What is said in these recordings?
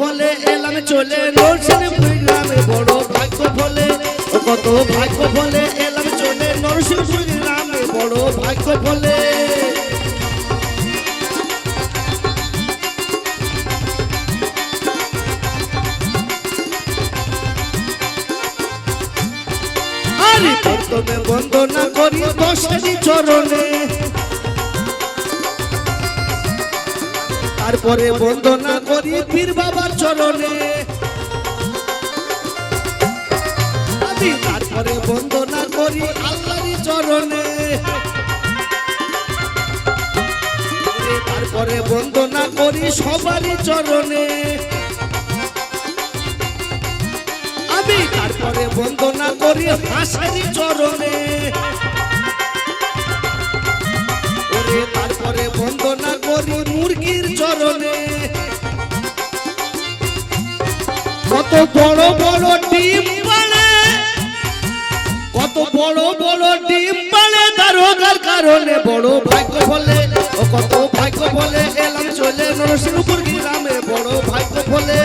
ফলে এলাম চলে নরসিংপুর গ্রামে বড় ভাগ্য ফলে কত ভাগ্য ফলে এলাম চলে নরসিংপুর গ্রামে বড় ভাগ্য ফলে আরে প্রথমে বন্দনা করি দশেরই চরণে তারপরে বন্দনা করি পীর বাবার চরণে আমি তারপরে বন্দনা করি আল্লাহরই চরণে তারপরে বন্দনা করি সবারই চরণে আমি তারপরে বন্দনা করি হাসারি চরণে তারপরে বন্দনা করি মুরগির চরণে কত বড় বড় ডিম পাড়ে কত বড় বড় ডিম পাড়ে দারোগার কারণে বড় ভাগ্য বলে ও কত ভাগ্য বলে এলাম চলে নরসিংপুর গ্রামে বড় ভাগ্য বলে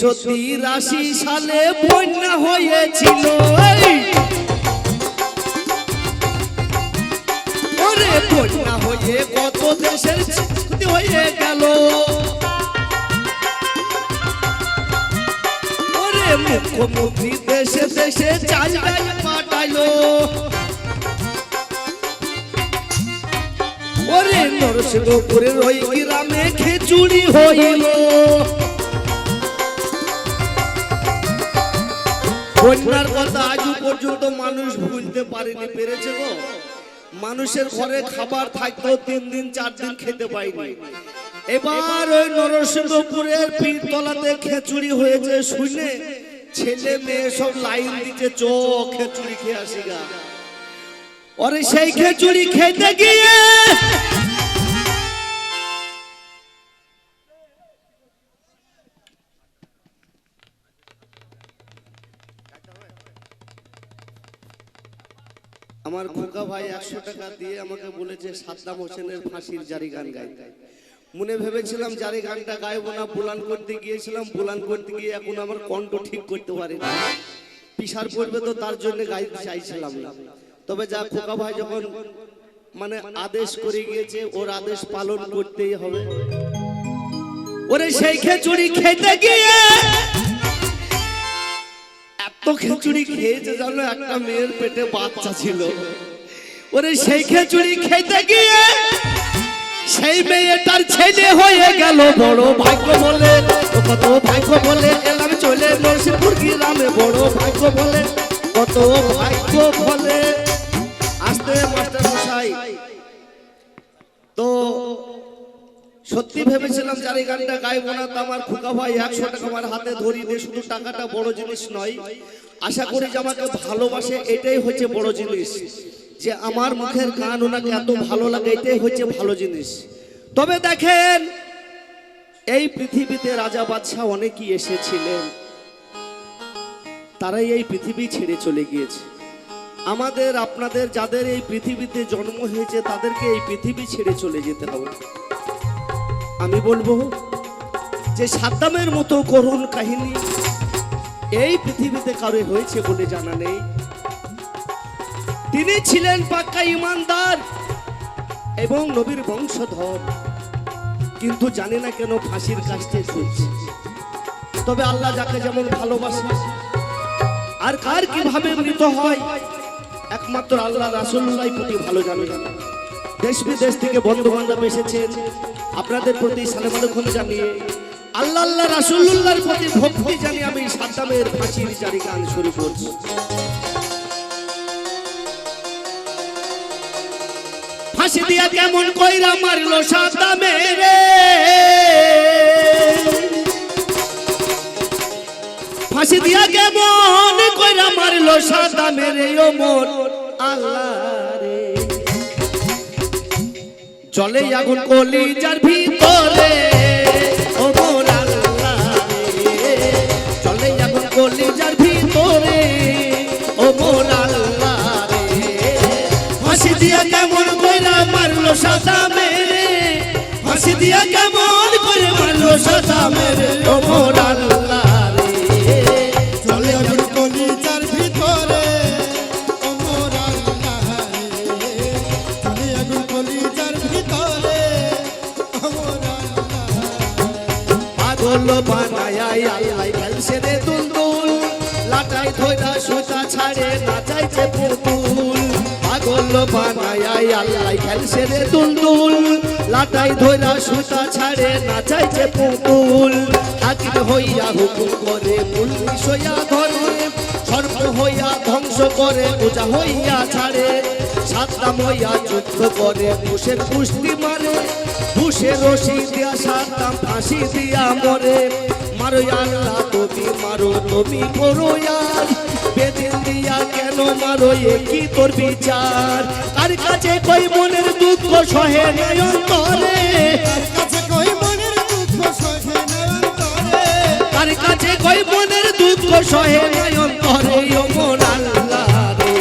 '83 সালে বন্যা হয়েছিল ওরে বন্যা হয়ে কত দেশের ক্ষতি হয়ে গেল ওরে মুখ্যমন্ত্রী দেশে দেশে চাল ডাল পাঠাইলো ওরে নরসিংহপুরের ওই গ্রামে খিচুড়ি হইল বন্যার কথা আজও পর্যন্ত মানুষ ভুলতে পারেনি পেরেছে গো মানুষের ঘরে খাবার থাকতেও 3 দিন 4 দিন খেতে পায়নি এবার ওই নরসিংহপুরের পীরতলাতে খিচুড়ি হয়েছে শুনে ছেলে মেয়ে সব লাইন দিতে চোখ খিচুড়ি খেয়ে আসি গা ওরে সেই খিচুড়ি খেতে গিয়ে আমার খোকা ভাই 100 টাকা দিয়ে আমাকে বলেছে সাদ্দাম হোসেনের ফাঁসির জারি গান গাইতে মনে ভেবেছিলাম জারি গানটা গাইবো না বুলান করতে গিয়েছিলাম বুলান করতে গিয়ে এখন আমার কণ্ঠ ঠিক করতে পারিনি পিসার পড়বে তো তার জন্য গাইতে চাইছিলাম না তবে যা খোকা ভাই যখন মানে আদেশ করে গিয়েছে ওর আদেশ পালন করতেই হবে ওরে সেই খিচুড়ি খেতে গিয়ে এত খিচুড়ি খেয়েছে জানো একটা মেয়ের পেটে বাচ্চা ছিল ওরে সেই খিচুড়ি খেতে গিয়ে সেই মেয়েটার ছেলে হয়ে গেল বড় ভাগ্য বলে কত ভাগ্য বলে এলাম চলে নরসিংপুর গ্রামে বড় ভাগ্য বলে কত ভাগ্য বলে আসতে মাস্টার মশাই তো সত্যি ভেবেছিলাম জারি গানটা গাইবো না তো আমার খোকা ভাই 100 টাকা আমার হাতে ধরিয়ে দিয়ে শুধু টাকাটা বড় জিনিস নয় আশা করি যে আমাকে ভালোবাসে এটাই হচ্ছে বড় জিনিস যে আমার মুখের গান ওনাকে এত ভালো লাগে এটাই হচ্ছে ভালো জিনিস তবে দেখেন এই পৃথিবীতে রাজা বাদশা অনেকেই এসেছিলেন তারাই এই পৃথিবী ছেড়ে চলে গিয়েছে আমাদের আপনাদের যাদের এই পৃথিবীতে জন্ম হয়েছে তাদেরকে এই পৃথিবী ছেড়ে চলে যেতে হবে আমি বলবো যে সাদ্দামের মতো করুণ কাহিনী এই পৃথিবীতে কারো হয়েছে বলে জানা নেই তিনি ছিলেন পাক্কা ইমানদার এবং নবীর বংশধর কিন্তু জানে না কেন ফাঁসির কাস্টে ঝুলছে তবে আল্লাহ যাকে যেমন ভালোবাসে আর কার কিভাবে মৃত হয় একমাত্র আল্লাহ রাসূলুল্লাহর প্রতি ভালো জানে দেশ বিদেশ থেকে বন্ধু বান্ধব এসেছেন আপনাদের প্রতি সালাম আলাইকুম জানিয়ে আল্লাহ আল্লাহ রাসূলুল্লাহর প্রতি ভক্তি জানিয়ে আমি সাদ্দামের ফাঁসির জারি গান শুরু করছি ফাঁসি দিয়া কেমন কইরা মারলো সাদ্দামের রে ফাঁসি দিয়া কেমন কইরা মারলো সাদ্দামের ও মন আল্লাহ রে চলে আগুন কলিজার ভিতরে ও মন আল্লাহ রে ফাঁসি দিয়া কেমন করে মারলো সাদ্দামের ও মোর আল্লাহ রে চলে আগুন কলিজার ভিতরে ও মোর আল্লাহ রে চলে আগুন কলিজার ভিতরে ও মোর আল্লাহ পাগল বানায় আল্লাহ ফেলছে রে দুলদুল লাটাই ধইরা সুতা ছাড়ে নাচাইছে পুতুল পাগল বানায় আল্লাহ ফেলছে রে দুলদুল লাটাই ধইরা সুতা ছাড়ে নাচাইছে পুতুল হাকিম হইয়া হুকুম করে পুলিশ হইয়া ধরে সর্ব হইয়া ধ্বংস করে পূজা হইয়া ছাড়ে সাদ্দাম হইয়া যুদ্ধ করে বুশের কুস্তি মারে বুশের রশি দিয়া সাদ্দাম ফাঁসি দিয়া মরে মারো আল্লাহ তুমি মারো তুমি করো আর বেদিন দিয়া কেন মারো এ কি তোর বিচার কার কাছে কই মনের দুঃখ সহে নয়ন করে কাছে কই মনের দুঃখ সহে নয়ন করে কার কাছে কই মনের দুঃখ সহে নয়ন করে ও মোর আল্লাহ রে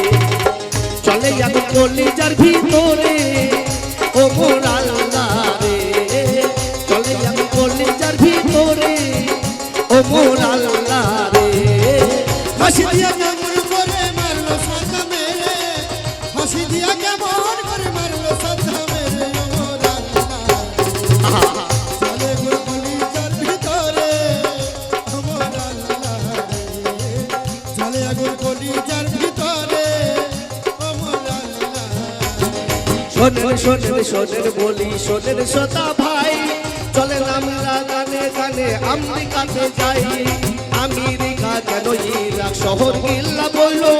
চলে যাবে কলিজার ভিতরে ও মোর আল্লাহ রে চলে যাবে কলিজার ভিতরে ও মোর আল্লাহ রে ফাঁসি দিয়া কেমন করে মারলো সাদ্দামের ফাঁসি দিয়া কেমন করে মারলো সাদ্দামের ও মোর আল্লাহ চলে আগুন কলিজার ভিতরে ও মোর আল্লাহ চলে আগুন কলিজার ভিতরে ও মোর আল্লাহ শোনেন শোনেন শোনেন বলি শোনেন শ্রোতা ভাই চলে আমরা গানে গানে আমেরিকাতে যাই আমেরিকা কেন ইরাক শহর গিল্লা বললো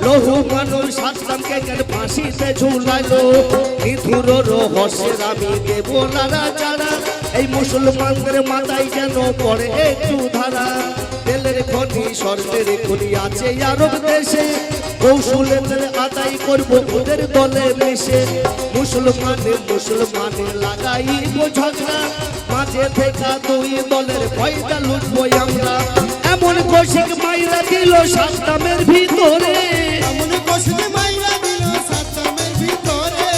লৌহ মানুষ সাদ্দামকে কেন ফাঁসিতে ঝুলাইলো নিথুর রহস্যের আমি দেব নারা চারা এই মুসলমানদের মাথায় যেন পড়ে একটু ধারা তেলের খনি স্বর্ণের খনি আছে আরব দেশে কৌশলের আদায় করবো ওদের দলে মিশে মুসলমানে লাগাইব ঝগড়া মাঝে থেকে দুই দলের ফয়দা লুটবো আমরা এমন কৌশিক মাইরা দিল সাদ্দামের ভিতরে এমন কষ্ট মাইরা দিল সাদ্দামের ভিতরে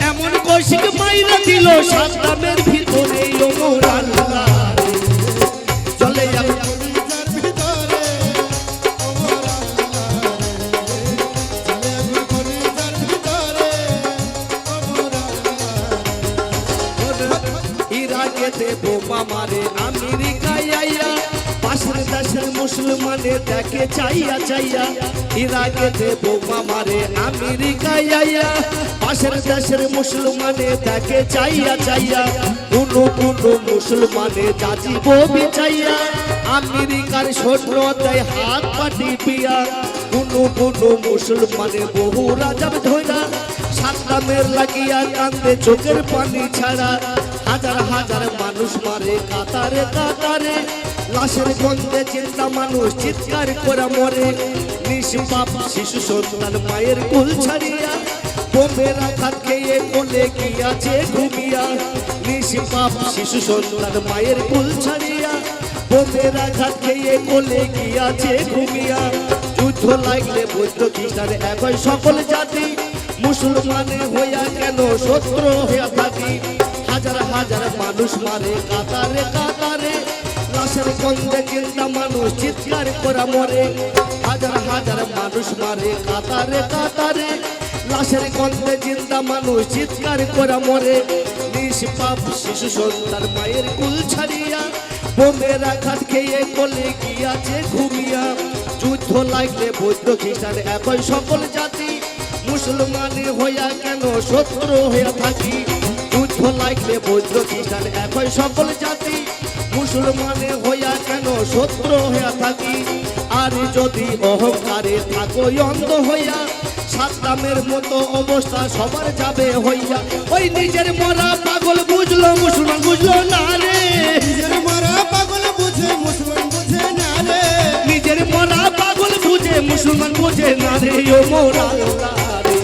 এমন কৌশিক মাইরা দিল সাদ্দামের ভিতরে ও মোর আল্লাহ রে। চলে যাবে কলিজার ভিতরে ও মোর আল্লাহ চলে আগুন কলিজার ভিতরে ও মোর আল্লাহ ইরাকেতে বোমা মারে আমেরিকায় আইয়া পাশের দেশের মুসলমানে দেখে চাইয়া চাইয়া ইরাকেতে বোমা মারে আমেরিকায় আইয়া পাশের দেশের মুসলমানে দেখে চাইয়া চাইয়া কোনো কোনো মুসলমানে যাচিব বিচাইয়া আমেরিকার সৈন্য দেয় হাত পাটি পিয়া কোনো কোনো মুসলমানে বহু রাজাব ধইরা সাদ্দামের লাগিয়া কান্দে চোখের পানি ছাড়া হাজার হাজার মানুষ মারে কাতারে কাতারে লাশের গন্ধে চিন্তা মানুষ চিৎকার করে মরে নিষ্পাপ শিশু সন্তান মায়ের কুল ছাড়িয়া বোমের আঘাত খেয়ে কোলে গিয়াছে ঘুমিয়া নিষ্পাপ শিশু সন্তান মায়ের কুল ছাড়িয়া বোমের আঘাত খেয়ে কোলে গিয়াছে ঘুমিয়া যুদ্ধ লাগলে বৌদ্ধ খ্রিস্টান একই সকল জাতি মুসলমানে হইয়া কেন শত্রু হইয়া থাকি হাজার হাজার মানুষ মারে কাতারে কাতারে লাশের গন্ধে চিন্তা মানুষ চিৎকার করে মরে হাজার হাজার মানুষ মারে কাতারে কাতারে লাশের গন্ধে চিন্তা মানুষ চিৎকার করে মরে নিষ্পাপ শিশু সন্তান মায়ের কুল ছাড়িয়া বোমের আঘাত খেয়ে কোলে গিয়াছে ঘুমিয়া যুদ্ধ লাগলে বৌদ্ধ খ্রিস্টান একই সকল জাতি মুসলমানে হইয়া কেন শত্রু হইয়া থাকি যুদ্ধ লাগলে বৌদ্ধ খ্রিস্টান একই সকল জাতি মুসলমানে হইয়া কেন শত্রু হইয়া থাকি আর যদি অহংকারে থাকো অন্ধ হইয়া সাদ্দামের মতো অবস্থা সবার যাবে হইয়া ওই নিজের মরা পাগল বুঝলো মুসলমান বুঝলো না রে নিজের মরা পাগল বুঝে মুসলমান বুঝে না রে নিজের মরা পাগল বুঝে মুসলমান বুঝে না রে ও মোর আল্লাহ রে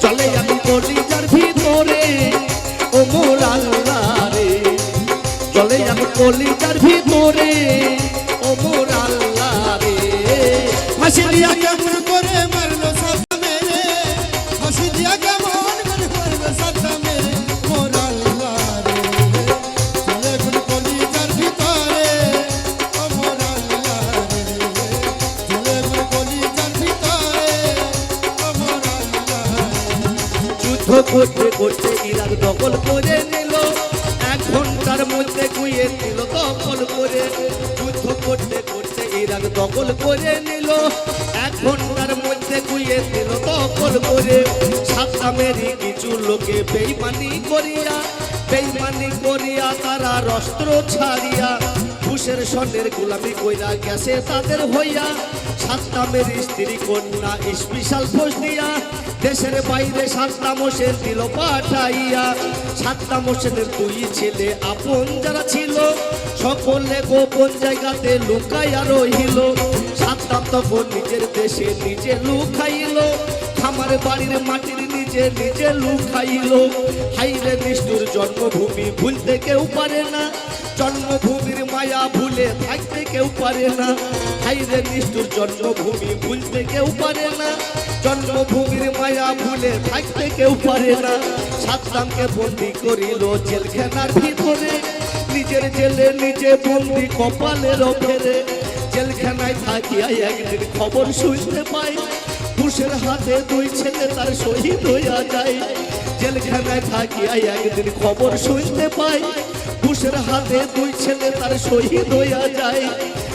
চলে যাবি কলিজার ভিতরে ও মোর আল্লাহ রে চলে যাবি কলিজার ভিতরে ও মোর আল্লাহ রে ফাঁসি দিয়া কেমন করে মারলো সাদ্দামের ফাঁসি দিয়া কেমন করে মারলো সাদ্দামের মোর আল্লাহ রে করতে করতে ইরাক দখল করে নিল, 1 ঘন্টার মধ্যে গুইয়ে দিল দখল করে। যুদ্ধ করতে করতে ইরাক দখল করে নিল, 1 ঘন্টার মধ্যে গুইয়ে দিল দখল করে। সাদ্দামেরই কিছু লোকে বেইমানি করিয়া তারা অস্ত্র ছাড়িয়া ঘুষের স্বর্ণের গোলামি কইরা গেছে তাদের হইয়া। সাদ্দামের স্ত্রী কন্যা স্পেশাল ফোর্স দিয়া দেশের বাইরে সাদ্দাম হোসেন দিল পাঠাইয়া। সাদ্দাম হোসেনের 2 ছেলে আপন যারা ছিল সকলে গোপন জায়গাতে লুকাইয়া রহিল। সাদ্দাম তখন নিজের দেশে নিজে লুকাইল, খামার বাড়ির মাটির নিজে লুকাইল। হাইরে নিষ্ঠুর জন্মভূমি ভুলতে কেউ পারে না, জন্মভূমির মায়া ভুলে থাকতে কেউ পারে না। হাইরে নিষ্ঠুর জন্মভূমি ভুলতে কেউ পারে না, জন্মভূমির মায়া ভুলে থাকতে কেউ পারে না। সাদ্দামকে বন্দি করিল জেলখানার ভিতরে, নিজের জেলে নিজে বন্দি কপালের ফেরে। জেলখানায় থাকিয়া একদিন খবর শুনতে পাই, ঘুষের হাতে 2 ছেলে তার শহীদ হইয়া যায়। জেলখানায় থাকিয়া একদিন খবর শুনতে পাই, ঘুষের হাতে 2 ছেলে তার শহীদ হইয়া যায়।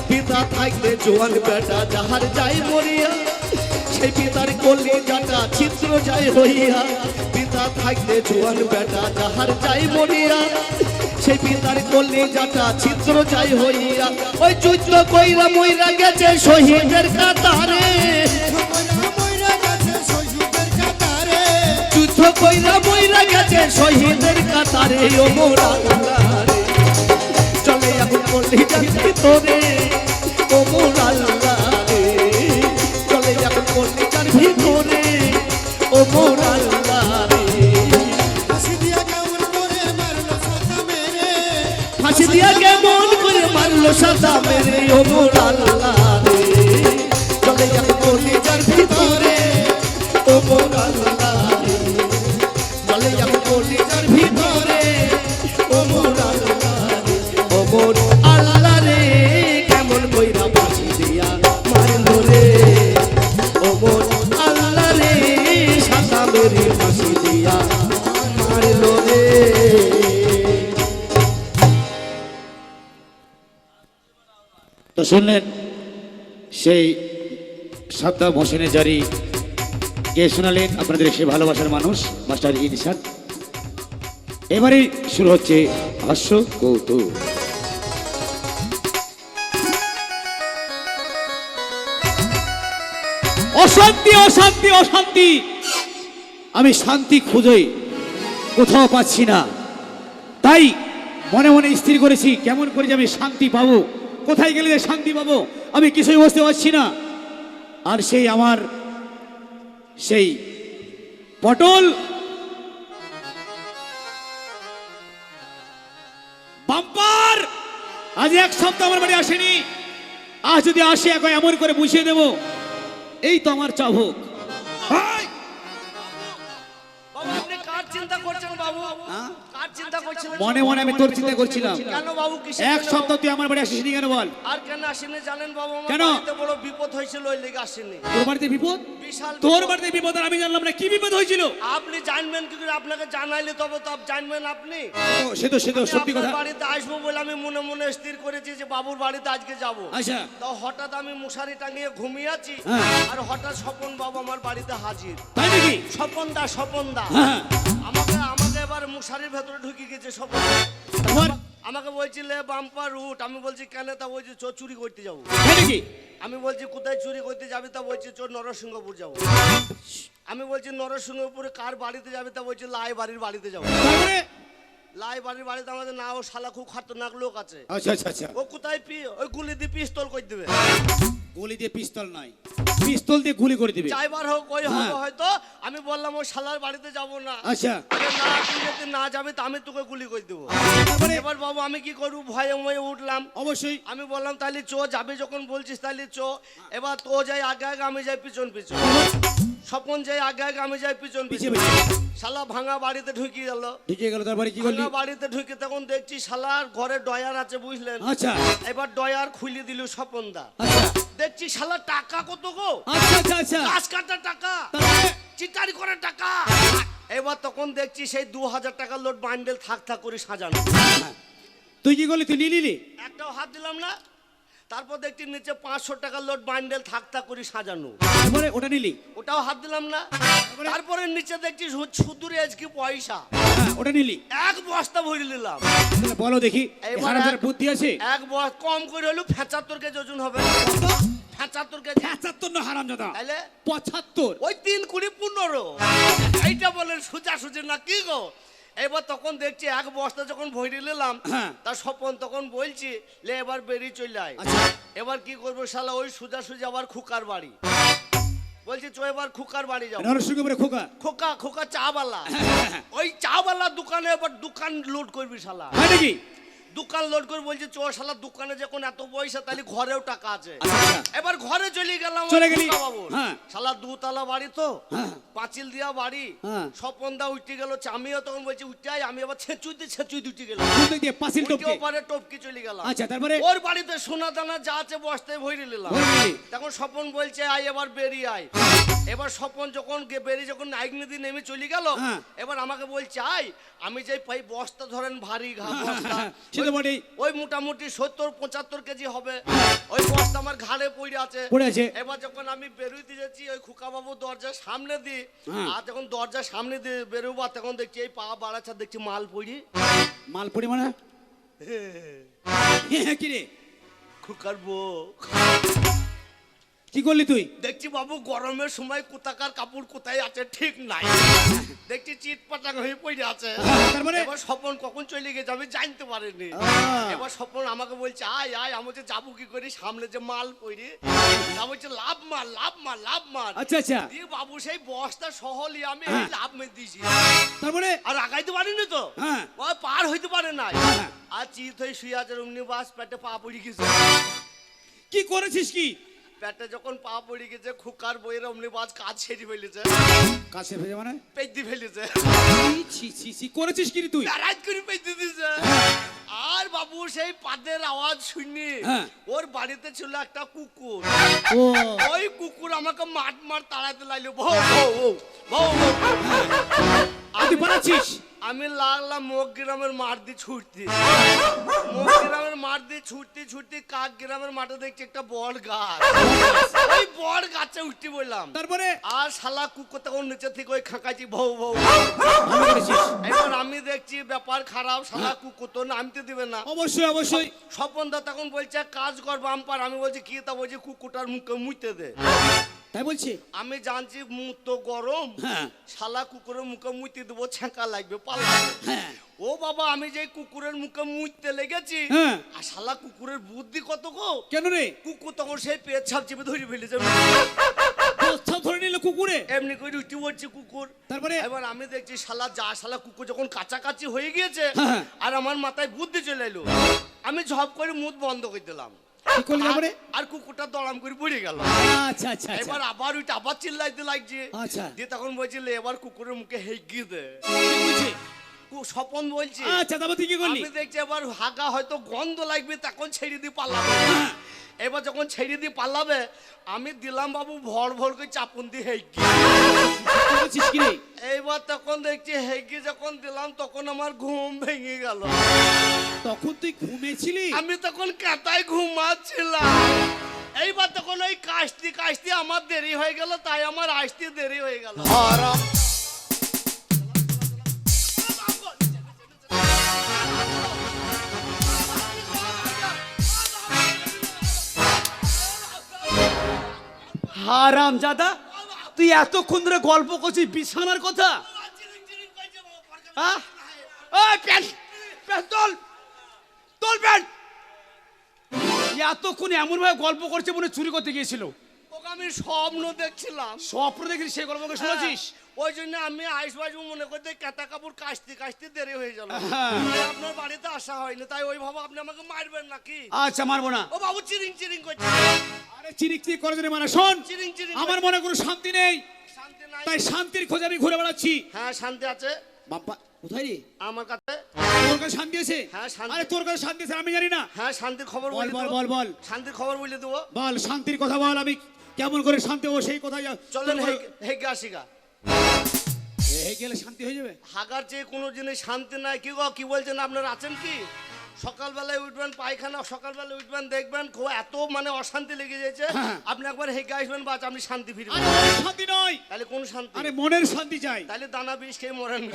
পিতা থাকতে জোয়ান বেটা যাহার যায় মরিয়া, সেই পিতার কলিজাটা ছিদ্র যায় হইয়া। পিতা থাকতে জোয়ান বেটা যাহার যায় মরিয়া, সেই পিতার কলিজাটা ছিদ্র যায় হইয়া। ওই যুদ্ধ কইরা মইরা গেছে শহীদের কাতারে, যুদ্ধ কইরা মইরা গেছে শহীদের কাতারে। ও মোরা আল্লাহরে চলে এখন কলিজার ভিতরে, ও মোরা আল্লাহরে চলে এখন কলিজার ভিতরে, ও মোরা আল্লাহরে। ফাঁসি দিয়া কেমন করে মারলো সাদ্দামেরে, ও মোরা আল্লাহরে চলে এখন কলিজার ভিতরে, ও মোরা আল্লাহরে চলে এখন কলিজার ভিতরে, ও মোরা আল্লাহরে। ও মোর আল্লাহরে কেমন কইরা ফাঁসি দিয়া মারলো রে, ও মোর আল্লাহরে সাদ্দামেরে ফাঁসি দিয়া মারলো রে। তো শুনলেন সেই সাদ্দাম হোসেনের জারি কে শোনালেন আপনাদের সে ভালোবাসার মানুষ মাস্টার ইরশাদ। এবারে শুরু হচ্ছে হাস্য কৌতুক। অশান্তি অশান্তি অশান্তি, আমি শান্তি খুঁজে কোথাও পাচ্ছি না, তাই মনে মনে স্থির করেছি কেমন করে যে আমি শান্তি পাবো, কোথায় গেলে যে শান্তি পাবো আমি কিছুই বুঝতে পারছি না। আর সেই আমার সেই পটল বাম্পার আজ 1 সপ্তাহ আমার বাড়ি আসেনি, আজ যদি আসে এখন এমন করে বুঝিয়ে দেব, এই তো আমার চাবুক। আপনি কার চিন্তা করছেন বাবু? কার চিন্তা করছিলেন? মনে মনে আমি তোর চিন্তা করছিলাম। কেন বাবু? কিসের 1 সপ্তাহ তুই আমার বাড়ি আসিসনি কেন বল? আর কেন আসেনি জানেন বাবু? আমার কেন? বাড়িতে বড় বিপদ হয়েছিল, ওই লেগে আসেনি। তোর বাড়িতে বিপদ? বিশাল তোর বিপদ। বাড়িতে বিপদ আর আমি জানলাম না, কি বিপদ হয়েছিল? আপনি জানবেন কি করে? আপনাকে জানাইলে তবে তো জানবেন আপনি। সে তো সত্যি কথা। আপনার বাড়িতে আসবো বলে আমি মনে মনে স্থির করেছি যে বাবুর বাড়িতে আজকে যাব। আচ্ছা। তো হঠাৎ আমি মশারি টাঙিয়ে ঘুমিয়ে আছি, হ্যাঁ। আর হঠাৎ স্বপন বাবু আমার বাড়িতে হাজির। তাই নাকি? স্বপন দা হ্যাঁ। আমাকে এবার মশারির ভেতরে ঢুকে গেছে স্বপন। তারপর? আমাকে বলছিলে বাম্পার রুট, আমি বলছি কেন? তা বলছি চুরি করতে যাবো। তাই নাকি? আমি বলছি কোথায় চুরি করতে যাবি? তা বলছি চোর নরসিংহপুর যাবো। আমি বলছি নরসিংহপুরে কার বাড়িতে যাবে? তা বলছি লাই বাড়ির বাড়িতে যাবো। তারপরে? লাই বাড়ির বাড়িতে আমাদের না, ও শালা খুব খতরনাক লোক আছে। আচ্ছা আচ্ছা আচ্ছা। ও কোথায় ওই গুলি দিয়ে পিস্তল করে দিবে। গুলি দিয়ে পিস্তল নাই, পিস্তল দিয়ে গুলি করে দিবে। চাইবার হোক ওই হ্যাঁ। হবে হয়তো। আমি বললাম ও শালার বাড়িতে যাব না। আচ্ছা। আরে না, তুই যদি না যাবি তো আমি তোকে গুলি করে দেবো। তারপরে? এবার বাবু আমি কি করবো, ভয়ে ময়ে উঠলাম। অবশ্যই। আমি বললাম তাহলে যাবে যখন বলছিস তাহলে এবার তো যাই আগে আগে, আমি যাই পিছন পিছন। স্বপন যাই আগে আগে, আমি যাই পিছন পিছে পিছন। পিছে। শালা ভাঙা বাড়িতে ঢুকে গেল। ঢুকে গেল, তারপরে কি করলি? ভাঙা বাড়িতে ঢুকে তখন দেখছি শালার ঘরে ডয়ার আছে, বুঝলেন? আচ্ছা এবার ডয়ার খুলে দিল স্বপন দা। আচ্ছা দেখছি শালা টাকা কত গো, আচ্ছা আচ্ছা আচ্ছা। গাছ কাটার টাকা, তারপরে? চিটারি করার টাকা, এবার তখন দেখছি সেই 2000 টাকার নোট বান্ডেল থাক থাক করে সাজানো। তুই কি করলি, তুই নিলি? একটাও হাত দিলাম না। তারপর দেখছি নিচে 500 টাকার নোট বান্ডেল থাক থাক করে সাজানো, তারপরে ওটা নিলি? ওটাও হাত দিলাম না। তারপরে নিচে দেখছি শুধু কি পয়সা, ওটা নিলি? এক বস্তা ভরে নিলাম। তাহলে বলো দেখি, এবার হারামজাদার বুদ্ধি আছে? এক বস্তা কম করে হলো 75 কেজি ওজন হবে। 75 কেজি? 75 না হারামজাদা, তাহলে 75। ওই 3 কুড়ি 15। এইটা বলেন সোজা সুজি না কি গো? এবার তখন দেখছি এক বস্তা যখন ভরে নিলাম, হ্যাঁ। তার স্বপন তখন বলছি লে এবার বেরিয়ে চলে আয়। আচ্ছা। এবার কি করবো শালা, ওই সোজা সুজি আবার খুকার বাড়ি। বলছি চো এবার খুকার বাড়ি যাও। নরসিংহপুরে খোকা? খোকা খোকা চাওয়ালা, ওই চাওয়ালা দোকানে এবার দোকান লোড করবি শালা। হয় নাকি? দোকান লোড করে বলছি চো শালা দোকানে যখন এত পয়সা তাহলে ঘরেও টাকা আছে। আচ্ছা। এবার ঘরে চলে গেলাম। চলে গেলি? বাবু হ্যাঁ। শালা 2 তলা বাড়ি তো, হ্যাঁ। পাঁচিল দিয়া বাড়ি। হ্যাঁ। স্বপন দা উঠে গেল, আমিও তখন বলছি উঠে আয়। আমি আবার ছেঁচুইতে উঠে গেলাম। কোন দিয়ে? পাঁচিল টপকে? ওপারে টপকে চলে গেলাম। আচ্ছা, তারপরে? ওর বাড়িতে সোনা দানা যা আছে বস্তায় ভরে নিলাম। ভরে নিলি? তখন স্বপন বলছে আয় এবার বেরিয়ে আয়। এবার স্বপন যখন বেরিয়ে যখন নাইক নদী নেমে চলে গেল, হ্যাঁ। এবার আমাকে বলছে আয়। আমি যে পাই বস্তা ধরেন ভারী বস্তা, সে তো বটেই। ওই মোটামুটি 70-75 কেজি হবে। ওই বস্তা আমার ঘাড়ে পড়ে আছে। পড়ে আছে। এবার যখন আমি বেরোতে যাচ্ছি ওই খুকা বাবু দরজার সামনে দি, হ্যাঁ। আর যখন দরজার সামনে দিয়ে বেরোবো তখন দেখছি এই পা বাড়াচ্ছে, দেখছি মাল পড়ি। মাল পড়ি মানে? কি রে? খুকার বউ। কি করলি তুই? দেখছি বাবু গরমের সময় কোথাকার কাপড় কোথায় আছে ঠিক নাই। দেখছি চিট পাটাং হয়ে পড়ে আছে। তারপরে? এবার স্বপন কখন চলে গেছে আমি জানতে পারিনি। এবার স্বপন আমাকে বলছে আয় আয়। আমি বলছি যাবো কি করি, সামনে যে মাল পড়ি। তা বলছে লাভ মার লাভ মার লাভ মার। আচ্ছা আচ্ছা। দিয়ে বাবু সেই বস্তা সহলি আমি হ্যাঁ। লাভ মেরে দিয়েছি। তারপরে? আর আগাইতে পারিনি তো, হ্যাঁ। ও পার হইতে পারে নাই। হ্যাঁ। আর চিত হয়ে শুয়ে আছে অমনি বাস, পেটে পা পড়ে গেছে। কি করেছিস কি? পেটে যখন পা পড়ে গেছে খুকার বইয়ের অমনি বাস কাজ সেরে ফেলেছে। কাছে ভেজে মানে? পেট ফেলেছে। ছি ছি ছি, করেছিস কি রে তুই? রাত করে পেট দিয়েছে। আর বাবু সেই পাদের আওয়াজ শুনি হ্যাঁ। ওর বাড়িতে ছিল একটা কুকুর। ও ওই কুকুর আমাকে মার তাড়াতে লাগলো। ভৌ ভৌ ভৌ ভৌ ভৌ। তুই পালাচ্ছিস? আমি লাগলাম মোক গ্রামের মাঠ দিয়ে ছুটতে। মোক গ্রামের মাঠ দিয়ে ছুটতে কাক গ্রামের মাঠে দেখছি একটা বড় গাছ। ওই বড় গাছে উঠতে বললাম। তারপরে? আর শালা কুকুর তখন নিচে থেকে ওই খাঁকাচ্ছি ভৌ ভৌ। ভালো করেছিস। এবার আমি দেখছি ব্যাপার খারাপ, শালা কুকুর তো নামতে দিবে না। অবশ্যই অবশ্যই। স্বপন দা তখন বলছে কাজ কর বাম্পার। আমি বলছি কি? তা বলছি কুকুরটার মুখে মুইতে দে। তাই বলছি? আমি জানছি মুখ তো গরম, হ্যাঁ। শালা কুকুরের মুখে মুইতে দেবো, ছ্যাঁকা লাগবে, পাল্লা। হ্যাঁ। ও বাবা আমি যে কুকুরের মুখে মুইতে লেগেছি, হ্যাঁ। আর শালা কুকুরের বুদ্ধি কত গো। কেন রে? কুকুর তখন সেই পেট ছাপ চেপে ধরে ফেলেছে। সব ধরে নিল কুকুরে? এমনি করে উঠে পড়ছে কুকুর। তারপরে? এবার আমি দেখছি শালা কুকুর যখন কাছাকাছি হয়ে গিয়েছে, হ্যাঁ। আর আমার মাথায় বুদ্ধি চলে এলো। আমি ঝপ করে মুখ বন্ধ করে দিলাম। কি করলি তারপরে? আর কুকুরটা দড়াম করে পড়ে গেল। আচ্ছা আচ্ছা আচ্ছা। এবার আবার ওইটা আবার চিল্লাইতে লাগছে। আচ্ছা। দিয়ে তখন বলছিল এবার কুকুরের মুখে হেগিয়ে দে। কি বলছি? স্বপন বলছে। আচ্ছা, তারপর তুই কি করলি? আমি দেখছি এবার হাগা হয়তো গন্ধ লাগবে, তখন ছেড়ে দিয়ে পালাবে। এবার যখন ছেড়ে দিয়ে পালাবে আমি দিলাম বাবু ভর ভর করে চাপুন দিয়ে হেগি। করেছিস কি রে? এইবার তখন দেখছি হেগি যখন দিলাম তখন আমার ঘুম ভেঙে গেল। তখন তুই ঘুমিয়েছিলি? আমি তখন কাঁথায় ঘুমাচ্ছিলাম। এইবার তখন ওই কাশতে আমার দেরি হয়ে গেল, তাই আমার আসতে দেরি হয়ে গেল। হারামজাদা, তুই এতক্ষণ ধরে গল্প করছিস বিছানার কথা? হ্যাঁ? ওই প্যান্ট প্যান্ট তোল তোল প্যান্ট। এতক্ষণ এমন ভাবে গল্প করছে মনে হয় চুরি করতে গিয়েছিল। ওকে আমি স্বপ্ন দেখছিলাম। স্বপ্ন দেখলি সেই গল্পকে শুনেছিস? ওই জন্য আমি আসবাসবো মনে করতে কাঁথা কাপড় কাশতে দেরি হয়ে গেল। হ্যাঁ। আপনার বাড়িতে আসা হয়নি, তাই ওই ভাবে আপনি আমাকে মারবেন নাকি? আচ্ছা, মারবো না। ও বাবু চিরিং করছে। আরে চিরিক চিরিক করে দিলে মানে শোন, চিরিং আমার মনে কোনো শান্তি নেই, শান্তি নাই। তাই শান্তির খোঁজে আমি ঘুরে বেড়াচ্ছি। হ্যাঁ শান্তি আছে বাবা কোথায় রে? আমার কাছে। তোর কাছে শান্তি আছে? হ্যাঁ, শান্তি। আরে তোর কাছে শান্তি আছে আমি জানি না। হ্যাঁ শান্তির খবর বল বলে বল দেবো। বল বল শান্তির খবর বলে দেবো। বল শান্তির কথা বল, আমি কেমন করে শান্তি হবো সেই কথাই চলেন হেগে আসিগা। এই গেলে শান্তি হয়ে যাবে। হাগার চেয়ে কোনো জিনিস শান্তি নাই। কি গো, কি বলছেন আপনারা, আছেন কি? সকালবেলায় উঠবেন পায়খানা, সকালবেলায় উঠবেন দেখবেন খুব এত মানে অশান্তি লেগে যাচ্ছে, হ্যাঁ। আপনি একবার হেগে আসবেন বাস, আপনি শান্তি ফিরবেন। আরে ওই শান্তি নয়, তাহলে কোন শান্তি? আরে মনের শান্তি চাই। তাহলে দানা বিষ খেয়ে মরেন।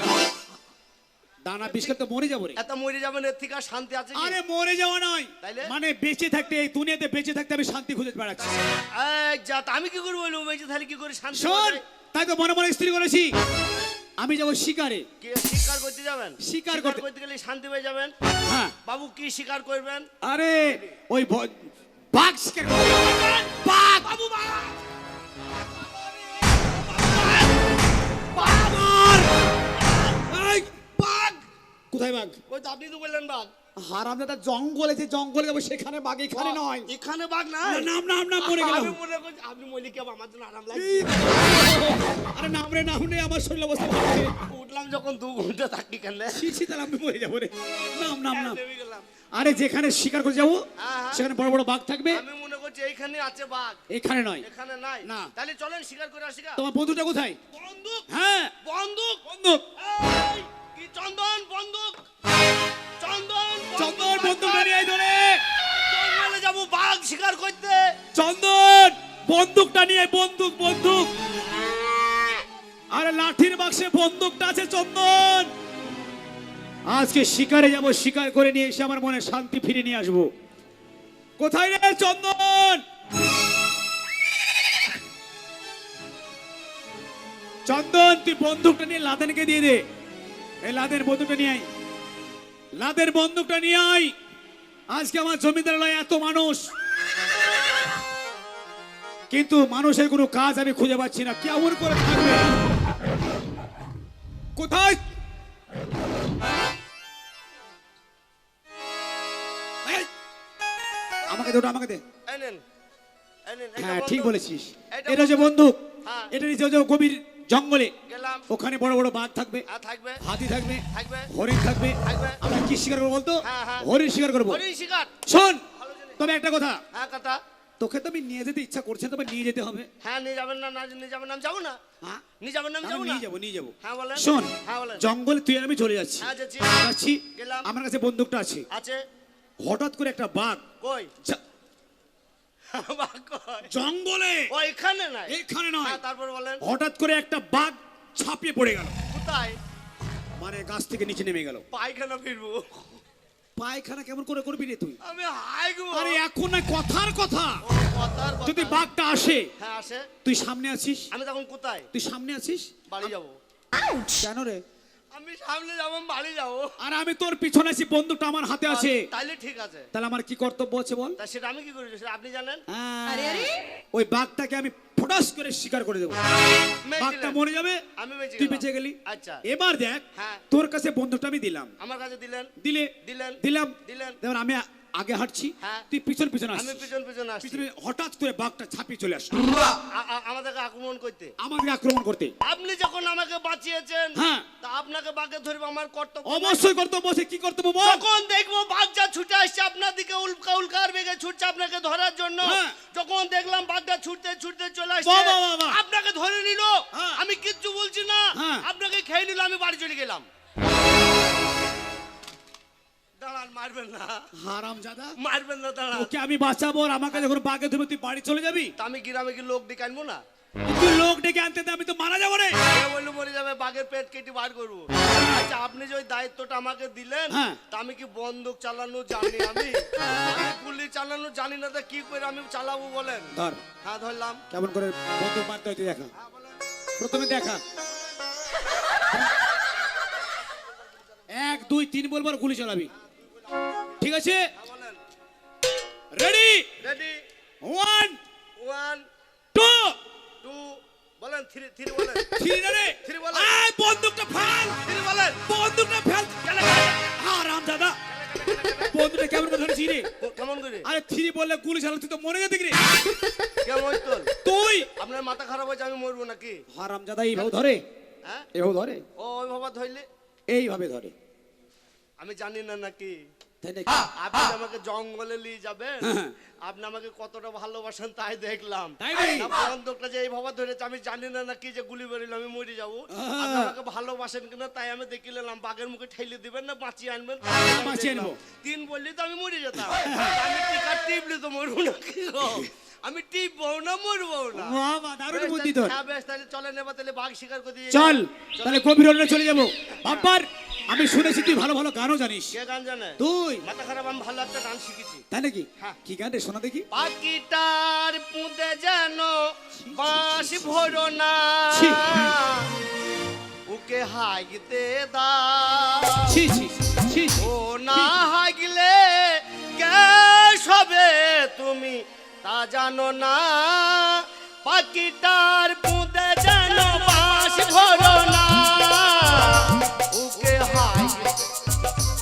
দানা বিস্কুট তো মরে যাবো রে। এত মরে যাবেন, এর থেকে আর শান্তি আছে কি? আরে মরে যাওয়া নয়, তাইলে? মানে বেঁচে থাকতে, এই দুনিয়াতে বেঁচে থাকতে আমি শান্তি খুঁজে বেড়াচ্ছি। এই যা, তা আমি কি করবো বলবো, বেঁচে তাহলে কি করে শান্তি শোন, পাওয়া যায়? তাই তো মনে মনে স্থির করেছি আমি যাবো শিকারে। কি শিকার করতে যাবেন? শিকার শিকার করতে- করতে গেলে শান্তি পেয়ে যাবেন। হ্যাঁ, বাবু কি শিকার করবেন? আরে ওই বাঘ শিকার করতে যাবো। বাঘ বাবু বাবা! এই, বাঘ কোথায়? বাঘ ওই তো আপনি তো বললেন বাঘ। হারামজাদা, জঙ্গলে যে জঙ্গলে যাবো সেখানে বাঘ, এখানে নয়। এখানে বাঘ নাই। নাম নাম নাম মরে গেলাম। আমি মনে করছি আপনি মলি কি আমার জন্য আরাম লাগে। এই, আরে নাম রে, নাম রে, আমার শরীর অবস্থা ভালো নেই। উঠলাম যখন 2 ঘন্টা থাকি কেন? ছি, তাহলে আমি মরে যাবো রে। নাম নাম নাম। নেমে গেলাম। আরে যেখানে শিকার করে যাবো হ্যাঁ, হ্যাঁ। সেখানে বড় বড় বাঘ থাকবে, আমি মনে করছি এইখানে আছে বাঘ, এখানে নয়। এখানে নাই। না। তাহলে চলেন শিকার করে আসি গা। তোমার বন্ধুটা কোথায়? বন্দুক, হ্যাঁ, বন্দুক, বন্দুক। এই, কি চন্দন বন্দুক, চন্দন চন্দন বন্দুকটা নিয়ে আয় ধরে। জঙ্গলে যাবো বাঘ শিকার করতে। চন্দন বন্দুকটা নিয়ে আয়, বন্দুক বন্দুক। আরে লাঠির বাক্সে বন্দুকটা আছে চন্দন। আজকে শিকারে যাব, শিকার করে নিয়ে এসে আমার মনে শান্তি ফিরে নিয়ে আসবো। কোথায় রে চন্দন? চন্দন, তুই বন্দুকটা নিয়ে লাদেনকে দিয়ে দে। এই লাদের বন্দুকটা নিয়ে আয়, লাদের বন্দুকটা নিয়ে আয়। আজকে আমার জমিদারালয়ে এত মানুষ, কিন্তু মানুষের কোনো কাজ আমি খুঁজে পাচ্ছি না। কেমন করে থাকবে? কোথায়? এই, আমাকে দে ওটা, আমাকে দে। এই নেন, এই নেন, এটা হ্যাঁ, বন্দুক। ঠিক বলেছিস। এটা এটা যে বন্দুক, হ্যাঁ। এটা নিচে যে গভীর জঙ্গলে, গেলাম। ওখানে বড় বড় বাঘ থাকবে, আর থাকবে, হাতি থাকবে, থাকবে, হরিণ থাকবে। থাকবে। আমরা কি শিকার করবো বলতো? হ্যাঁ, হ্যাঁ। হরিণ শিকার করবো। হরিণ শিকার। শোন, ভালো জিনিস। তবে একটা কথা, হ্যাঁ কথা। তোকে তো আমি নিয়ে যেতে ইচ্ছা করছে, তবে নিয়ে যেতে হবে। হ্যাঁ নিয়ে যাবেন না, না নিয়ে যাবেন না, আমি যাবো না। হ্যাঁ, নিয়ে যাবেন না, আমি যাবো না। নিয়ে যাবো, নিয়ে যাবো। হ্যাঁ বলেন। শোন, হ্যাঁ বলেন। জঙ্গলে তুই আর আমি চলে যাচ্ছি। হ্যাঁ যাচ্ছি। যাচ্ছি, গেলাম। আমার কাছে বন্দুকটা আছে। আছে। হঠাৎ করে একটা বাঘ কই? যা- বাঘ কই? জঙ্গলে, ও এখানে নাই। এখানে নয়, হ্যাঁ তারপর বলেন। হঠাৎ করে একটা বাঘ ছাপিয়ে পড়ে গেল, কোথায়? মানে গাছ থেকে নিচে নেমে গেল। পায়খানা ফিরবো। পায়খানা কেমন করে করবি রে তুই? আমি হাইগো। আরে এখন না, কথার কথা। ও কথার কথা। যদি বাঘটা আসে, হ্যাঁ আসে। তুই সামনে আছিস, আমি তখন কোথায়? তুই সামনে আছিস, বাড়ি যাবো। কেন রে? আমি সামনে যাবো, আমি বাড়ি যাবো। আর আমি তোর পিছনে আছি, বন্দুকটা আমার হাতে আছে। তাইলে ঠিক আছে। তাহলে আমার কি কর্তব্য আছে বল? তা সেটা আমি কি করেছি সেটা আপনি জানেন। ওই বাঘটাকে আমি ফটাস করে শিকার করে দেবো। মেরে বাঘটা দিলেন। মরে যাবে, আমি বেঁচে তুই গেলাম। বেঁচে গেলি। আচ্ছা। এবার দেখ, হ্যাঁ। তোর কাছে বন্দুকটা আমি দিলাম, আমার কাছে দিলেন। দিলে দিলেন। দিলাম, দিলেন। এবার আমি আগে হাঁটছি, হ্যাঁ। তুই পিছন পিছন আমি আসছিস। পিছন পিছন আসছি। পিছনে হঠাৎ করে বাঘটা ছাপিয়ে চলে আসলো আমাদেরকে আক্রমণ করতে। আমাকে আক্রমণ করতে। আপনি যখন আমাকে বাঁচিয়েছেন, হ্যাঁ। তা আপনাকে বাঘে ধরবে আমার কর্তব্য। অবশ্যই কর্তব্য আছে। কি কর্তব্য বল? যখন দেখবো বাঘ যা ছুটে আসছে আপনার দিকে, উল্কা উল্কার বেগে ছুটছে আপনাকে ধরার জন্য, হ্যাঁ। যখন দেখলাম বাঘটা ছুটতে ছুটতে চলে আসছে, বাহ, বাহ, বাহ, বাহ। আপনাকে ধরে নিল। হ্যাঁ। আমি কিচ্ছু বলছি না, হ্যাঁ। আপনাকে খেয়ে নিল, আমি বাড়ি চলে গেলাম। দাঁড়ান, মারবেন না, হারামজাদা, মারবেন না, দাঁড়ান। ওকে আমি বাঁচাবো, আর আমাকে যখন বাঘে ধরবে তুই বাড়ি চলে যাবি? তা আমি গ্রামে কি লোক ডেকে আনবো না? তুই লোক ডেকে আনতে দে, আমি তো মারা যাবো রে। বললো মরে যাবে, বাঘের পেট কেটে বার করবো। আচ্ছা আপনি যে ওই দায়িত্বটা আমাকে দিলেন, হ্যাঁ। তা আমি কি বন্দুক চালানো জানি? আমি গুলি চালানো জানি না, তা কি করে আমি চালাবো বলেন? ধর, হ্যাঁ ধরলাম। কেমন করে বন্দুক মারতে হয় তুই দেখা। হ্যাঁ বলেন। প্রথমে দেখা, 1 2 3 বলবার গুলি চালাবি, ঠিক আছে? হ্যাঁ বলেন। Ready, ready. 1 1 2 2 বলেন। 3 বলেন। 3 রে। 3 বলেন। আয় বন্দুকটা ফেল, 3 বলেন। বন্দুকটা ফেল। কেলে কেলে? হারামজাদা, বন্দুকটা কেমন করে ধরেছিস রে? কেমন করে? আরে 3 বললে গুলি চালাতে তুই তো মরে যেতে রে। কেমন তোল? তুই আপনার মাথা খারাপ হয়েছে, আমি মরবো নাকি? হারামজাদা এইভাবে ধরে, হ্যাঁ এইভাবে ধরে, ও ওই বাবা ধরলে এইভাবে ধরে। আমি জানি না নাকি? তাই নাকি? আপনি আমাকে জঙ্গলে নিয়ে যাবেন, হ্যাঁ। আপনি আমাকে কতটা ভালোবাসেন তাই দেখলাম। তাই নাকি? না, বন্দুকটা যে এইভাবে ধরেছে আমি জানি না না কি যে গুলি বেরিল আমি মরে যাবো। আপনি আমাকে ভালোবাসেন কিনা তাই আমি দেখে নিলাম। বাঘের মুখে ঠেলে দিবেন না বাঁচিয়ে আনবেন, তাই আমি বাঁচিয়ে দেখলাম। আনবো। 3 বললি তো আমি মরে যেতাম। আমি টিকা টিপলি তো মরবো না কি গো? আমি টিপবো না মরবো না। বাবা, দারুণ বেশ, বুদ্ধি তোর। হ্যাঁ, বেশ, তাহলে চলেন এবার তাহলে বাঘ শিকার করে দিয়ে চল যাই। তাহলে গভীর অরণ্যে চলে যাবো। বাম্পার, আমি শুনেছি তুই ভালো ভালো গানও জানিস। কে গান জানে? তুই মাথা খারাপ, আমি ভালো একটা গান শিখেছি। তাই নাকি? হ্যাঁ। কি গান রে, শোনা দেখি। পাখিটার পুঁতে যেন বাঁশ ভরো না, ছি। ওকে হাগিতে দাও। ছি ছি ছি ছি। ও না হাগলে কে সবে তুমি তা জানো না। পাখিটার পুঁতে যেন বাঁশ ভরো না, ওকে হাগিতে।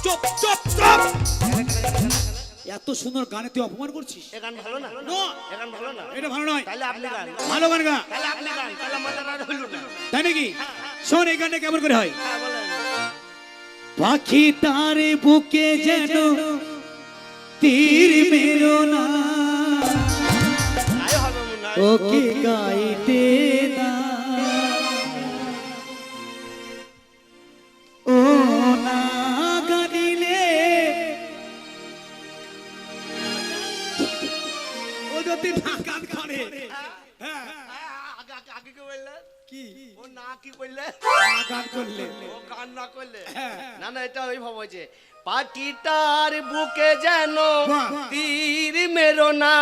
চুপ চুপ চুপ। এত সুন্দর গানে তুই অপমান করছিস। এ গান ভালো না? না। এ গান ভালো না? এটা ভালো নয়। তাহলে আপনি গান। ভালো গান গা। তাহলে আপনি গান, তাহলে আমাদের আর হইল না। তাই নাকি? শোন এই গানটা কেমন করে হয়। হ্যাঁ, বলেন। পাখি তার বুকে যেন তীর মেরো না, তাই হবে মনে হয়। ওকে গাইতে না। ও না গাইলে ও যদি না গান করে। হ্যাঁ, আগে কি বললে? কি ও না কি করলে? না গান করলে। ও গান না করলে? হ্যাঁ। না না, এটা ওই ভাব হয়েছে। পাখিটার বুকে যেন বাহ। তীর মেরো না,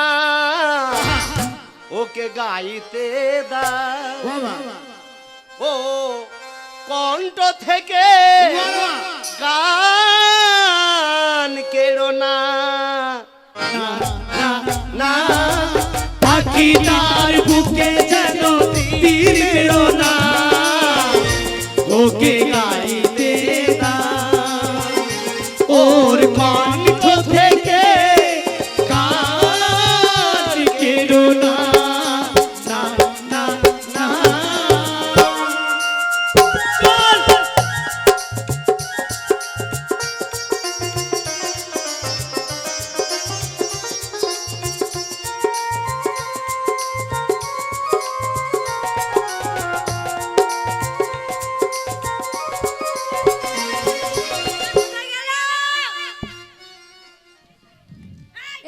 ওকে গাইতে দাও। বাবা ও কণ্ঠ থেকে বাবা। গান কেড়ো না, না না। পাখি তার বুকে যেন তীর মেরো না, ওকে গাইতে দাও। ওর কণ্ঠ থেকে গান কেড়ো না, না না না। চল।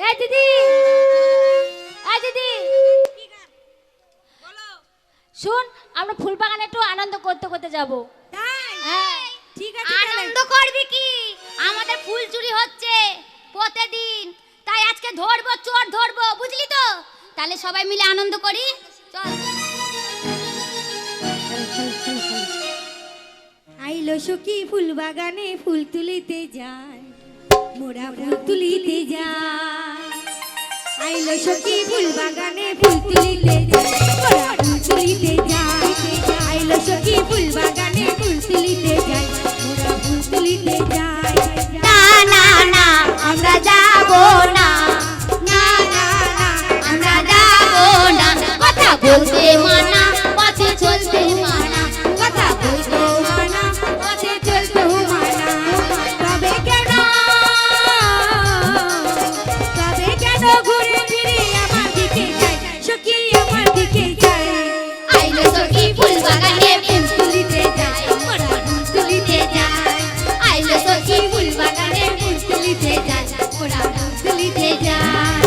এই দিদি, এই দিদি, শুন আমরা ফুল বাগানে একটু আনন্দ করতে করতে যাব। হ্যাঁ ঠিক আছে আনন্দ করবি কি? আমাদের ফুল চুরি হচ্ছে প্রতিদিন, তাই আজকে ধরবো, চোর ধরবো, বুঝলি তো? তাহলে সবাই মিলে আনন্দ করি, চল। আইলো সখী ফুল বাগানে ফুল তুলিতে যায়, মোরা ফুল তুলিতে যায়। আইলো সখী ফুল বাগানে ফুল তুলিতে যায়, মোরা ফুল তুলিতে যায়। আইলো সখী ফুল বাগানে ফুল তুলিতে যায়, মোরা ফুল তুলিতে যায়। না না না আমরা যাব না, না না না আমরা যাব না। কথা বলতে মানা, পথে চলতে মানা, কথা বলতে মানা পথে চলতে মানা। তবে কেন ঘুরে ফিরে আমার দিকে যায়, সখী আমার দিকে যায়। আইলো সখী ফুল বাগানে ফুল তুলিতে যায়, মোরা ফুল তুলিতে যায়। আইলো সখী ফুল বাগানে ফুল তুলিতে যায়, মোরা ফুল তুলিতে যায়।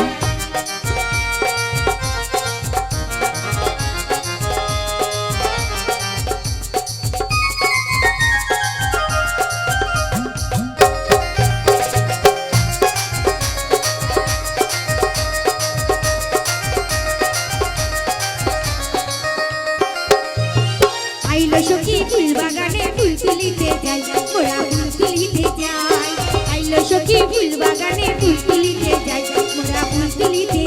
আইলো সখী ফুল বাগানে ফুল তুলিতে যায়, মোরা ফুল তুলিতে যায়। আইলো সখী ফুল বাগানে ফুল তুলিতে যায়, মোরা ফুল তুলিতে